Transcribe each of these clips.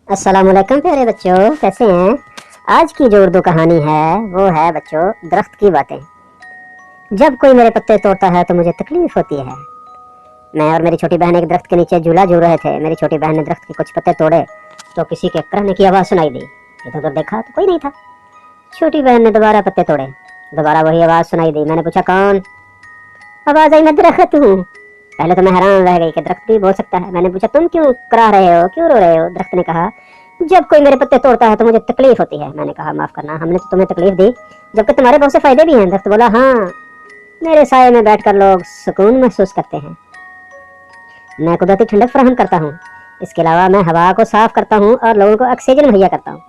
अस्सलाम वालेकुम प्यारे बच्चों, कैसे हैं। आज की जो उर्दू कहानी है वो है बच्चों दरख्त की बातें। जब कोई मेरे पत्ते तोड़ता है तो मुझे तकलीफ होती है। मैं और मेरी छोटी बहन एक दरख्त के नीचे झूला झूल रहे थे। मेरी छोटी बहन ने दरख्त के कुछ पत्ते तोड़े तो किसी के करने की आवाज़ सुनाई दी। इधर उधर देखा तो कोई नहीं था। छोटी बहन ने दोबारा पत्ते तोड़े, दोबारा वही आवाज़ सुनाई दी। मैंने पूछा कौन? आवाज़ आई मैं दरख्त हूँ। पहले तो मैं हैरान रह गई कि दरख्त भी बोल सकता है। मैंने पूछा तुम क्यों करा रहे हो, क्यों रो रहे हो? दरख्त ने कहा जब कोई मेरे पत्ते तोड़ता है तो मुझे तकलीफ होती है। मैंने कहा माफ करना, हमने तो तुम्हें तकलीफ दी जबकि तुम्हारे बहुत से फायदे भी हैं। दरख्त बोला हाँ, मेरे साये में बैठकर लोग सुकून महसूस करते हैं। मैं कुदरती ठंडक फराहम करता हूँ। इसके अलावा मैं हवा को साफ करता हूँ और लोगों को ऑक्सीजन मुहैया करता हूँ।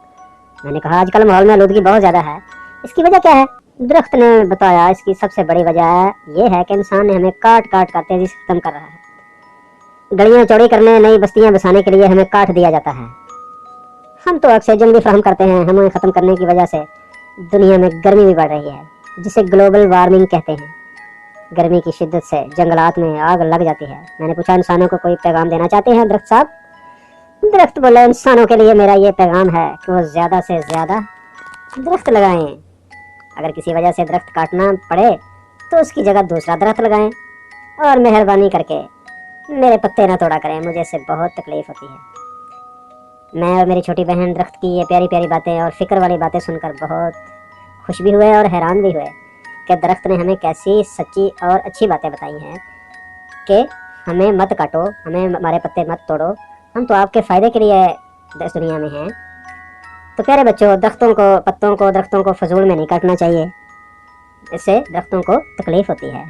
मैंने कहा आजकल माहौल में आलूदगी बहुत ज़्यादा है, इसकी वजह क्या है? दरख्त ने बताया इसकी सबसे बड़ी वजह ये है कि इंसान ने हमें काट काट कर तेजी से खत्म कर रहा है। गलियां चौड़ी करने, नई बस्तियां बसाने के लिए हमें काट दिया जाता है। हम तो ऑक्सीजन भी फराहम करते हैं, हमें ख़त्म करने की वजह से दुनिया में गर्मी भी बढ़ रही है, जिसे ग्लोबल वार्मिंग कहते हैं। गर्मी की शिद्दत से जंगलात में आग लग जाती है। मैंने पूछा इंसानों को कोई पैगाम देना चाहते हैं दरख्त साहब? दरख्त बोला इंसानों के लिए मेरा ये पैगाम है कि वो ज़्यादा से ज़्यादा दरख्त लगाएं। अगर किसी वजह से दरख्त काटना पड़े तो उसकी जगह दूसरा दरख्त लगाएं और मेहरबानी करके मेरे पत्ते ना तोड़ा करें, मुझे इससे बहुत तकलीफ होती है। मैं और मेरी छोटी बहन दरख्त की ये प्यारी प्यारी बातें और फिक्र वाली बातें सुनकर बहुत खुश भी हुए और हैरान भी हुए कि दरख्त ने हमें कैसी सच्ची और अच्छी बातें बताई हैं कि हमें मत काटो, हमें हमारे पत्ते मत तोड़ो, हम तो आपके फ़ायदे के लिए इस दुनिया में हैं। तो प्यारे बच्चों, दरख्तों को फजूल में नहीं काटना चाहिए, इससे दरख्तों को तकलीफ होती है।